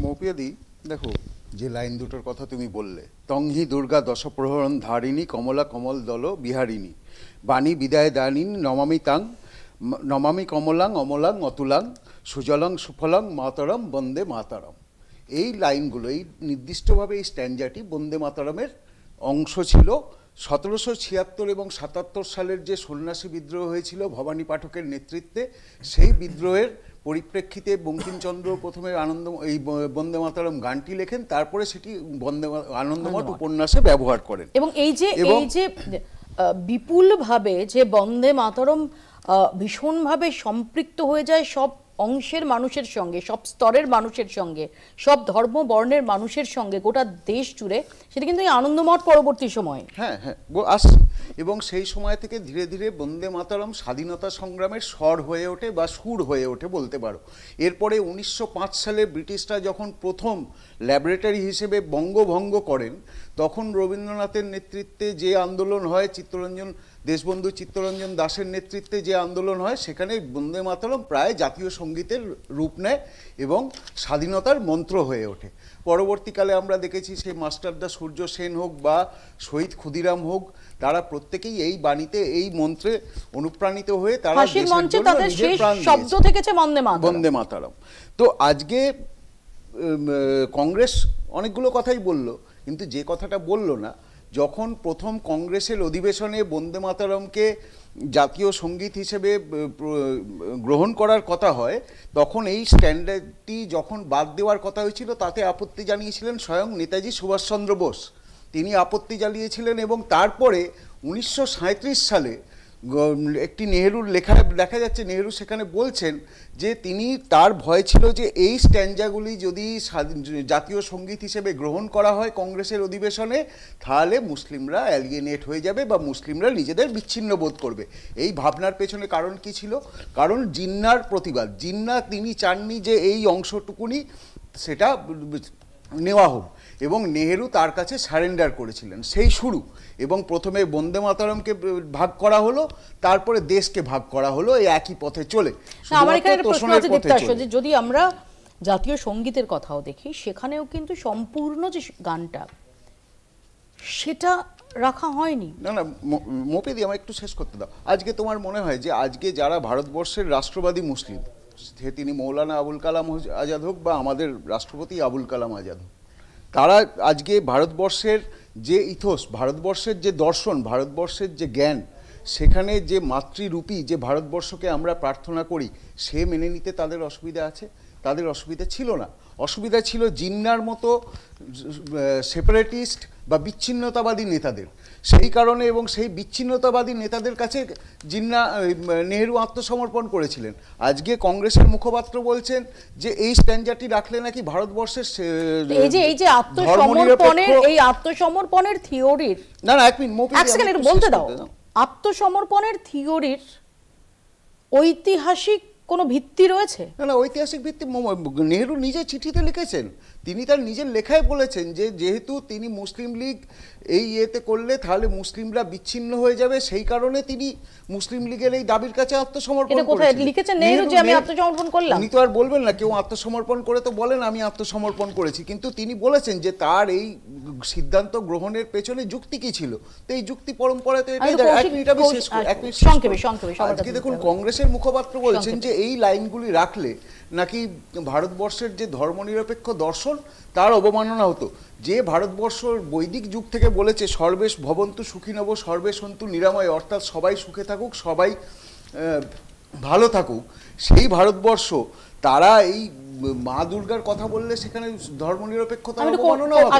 মৌপিয়াদি, দেখো, যে লাইন দুটোর কথা তুমি বললে, তংহি দুর্গা দশপ্রহরণ ধারিণী কমলা কমল দল বিহারিণী বাণী বিদায় দানিন নমামি তাং নমামি কমলাং অমলাং অতুলাং সুজলং সুফলং মাতরম বন্দে মাতারম। এই লাইনগুলো, এই নির্দিষ্টভাবে এই স্ট্যান্ডাটি বন্দে মাতারমের অংশ ছিল। 1776 এবং 77 সালের যে সন্ন্যাসী বিদ্রোহ হয়েছিল ভবানী পাঠকের নেতৃত্বে, সেই বিদ্রোহের পরিপ্রেক্ষিতে বঙ্কিমচন্দ্র প্রথমে এই বন্দে মাতরম গানটি লেখেন, তারপরে সেটি আনন্দমঠ উপন্যাসে ব্যবহার করেন। এবং এই যে বিপুলভাবে যে বন্দে মাতরম ভীষণভাবে সম্পৃক্ত হয়ে যায় সব অংশের মানুষের সঙ্গে, সব স্তরের মানুষের সঙ্গে, সব ধর্ম বর্ণের মানুষের সঙ্গে, গোটা দেশ জুড়ে, সেটা কিন্তু এই আনন্দমঠ পরবর্তী সময় হ্যাঁ আসছে। এবং সেই সময় থেকে ধীরে ধীরে বন্দে মাতরম স্বাধীনতা সংগ্রামের স্বর হয়ে ওঠে বা সুর হয়ে ওঠে বলতে পারো। এরপরে 1905 সালে ব্রিটিশরা যখন প্রথম ল্যাবরেটরি হিসেবে বঙ্গভঙ্গ করেন, তখন রবীন্দ্রনাথের নেতৃত্বে যে আন্দোলন হয়, দেশবন্ধু চিত্তরঞ্জন দাসের নেতৃত্বে যে আন্দোলন হয়, সেখানে বন্দে মাতরম প্রায় জাতীয় সঙ্গীতের রূপ নেয় এবং স্বাধীনতার মন্ত্র হয়ে ওঠে। পরবর্তীকালে আমরা দেখেছি, সেই মাস্টারদা সূর্য সেন হোক বা শহীদ ক্ষুদিরাম হোক, তারা প্রত্যেকেই এই বাণীতে, এই মন্ত্রে অনুপ্রাণিত হয়ে তারা বন্দে মাতরম। তো আজকে কংগ্রেস অনেকগুলো কথাই বলল, কিন্তু যে কথাটা বলল না, যখন প্রথম কংগ্রেসের অধিবেশনে বন্দে মাতরমকে জাতীয় সঙ্গীত হিসেবে গ্রহণ করার কথা হয়, তখন এই স্ট্যান্ডার্ডটি যখন বাদ দেওয়ার কথা হয়েছিল, তাতে আপত্তি জানিয়েছিলেন স্বয়ং নেতাজি সুভাষচন্দ্র বোস। তিনি আপত্তি জানিয়েছিলেন এবং তারপরে 1937 সালে একটি নেহেরুর লেখায় দেখা যাচ্ছে, নেহেরু সেখানে বলছেন যে তার ভয় ছিল যে এই স্ট্যান্ডাগুলি যদি জাতীয় সঙ্গীত হিসেবে গ্রহণ করা হয় কংগ্রেসের অধিবেশনে, তাহলে মুসলিমরা অ্যালিয়েনেট হয়ে যাবে বা মুসলিমরা নিজেদের বিচ্ছিন্ন বোধ করবে। এই ভাবনার পেছনে কারণ কি ছিল? কারণ জিন্নার প্রতিবাদ। জিন্না তিনি চাননি যে এই অংশটুকুনি সেটা নেওয়া হোক, এবং নেহেরু তার কাছে সারেন্ডার করেছিলেন। সেই শুরু। এবং প্রথমে বন্দে মাতরমকে ভাগ করা হলো, তারপরে দেশকে ভাগ করা হলো, এই একই পথে চলে। আমার এখানে প্রশ্ন আছে দীপ্তাংশ, যে যদি আমরা জাতীয় সঙ্গীতের কথাও দেখি, সেখানেও কিন্তু সম্পূর্ণ যে গানটা সেটা রাখা হয়নি। না, মোপেদি, আমার একটু শেষ করতে দাও। আজকে তোমার মনে হয় যে আজকে যারা ভারতবর্ষের রাষ্ট্রবাদী মুসলিম, সে তিনি মৌলানা আবুল কালাম আজাদ হোক বা আমাদের রাষ্ট্রপতি আবুল কালাম আজাদ হোক, তারা আজকে ভারতবর্ষের যে ইথোস, ভারতবর্ষের যে দর্শন, ভারতবর্ষের যে জ্ঞান, সেখানে যে মাতৃরূপী যে ভারতবর্ষকে আমরা প্রার্থনা করি, সে মেনে নিতে তাদের অসুবিধা আছে? তাদের অসুবিধা ছিল না। অসুবিধা ছিল জিন্নার মতো সেপারেটিস্ট বা বিচ্ছিন্নতাবাদী নেতাদের। সেই কারণে এবং সেই বিচ্ছিন্নতাবাদী নেতাদের কাছে নেহেরু আত্মসমর্পণ করেছিলেন। আজকে কংগ্রেসের মুখপাত্র বলছেন যে এই স্ট্যান্ডার্ডটি রাখলে নাকি ভারতবর্ষের এই যে আত্মসমর্পণের থিওরির, না এক মিনিট বলতে দাও, আত্মসমর্পণের থিওরির ঐতিহাসিক কোনো ভিত্তি রয়েছে? না, ঐতিহাসিক ভিত্তি নেহেরু নিজে চিঠিতে লিখেছেন। তিনি তার নিজের লেখায় বলেছেন যে যেহেতু তিনি মুসলিম লীগ এই ইয়েতে করলে তাহলে মুসলিমরা বিচ্ছিন্ন হয়ে যাবে, সেই কারণে তিনি মুসলিম লীগের এই দাবির কাছে আত্মসমর্পণ লিখেছেন নেহেরু যে আমি আত্মসমর্পণ করলাম। উনি তো আর বলবেন না, কেউ আত্মসমর্পণ করে তো বলেন আমি আত্মসমর্পণ করেছি, কিন্তু তিনি বলেছেন যে তার এই সিদ্ধান্ত গ্রহণের পেছনে যুক্তি কি ছিল। তো এই যুক্তি পরম্পরাতে আজকে দেখুন, কংগ্রেসের মুখপাত্র বলছেন যে এই লাইনগুলি রাখলে নাকি ভারতবর্ষের যে ধর্মনিরপেক্ষ দর্শন তার অবমাননা হতো। যে ভারতবর্ষ বৈদিক যুগ থেকে বলেছে সর্বে ভবন্তু সুখিনব সর্বে সন্তু নিরাময়, অর্থাৎ সবাই সুখে থাকুক, সবাই ভালো থাকুক, সেই ভারতবর্ষ তারা এই মা দুর্গার কথা বললে সেখানে ধর্মনিরপেক্ষতার অবমাননা হবে।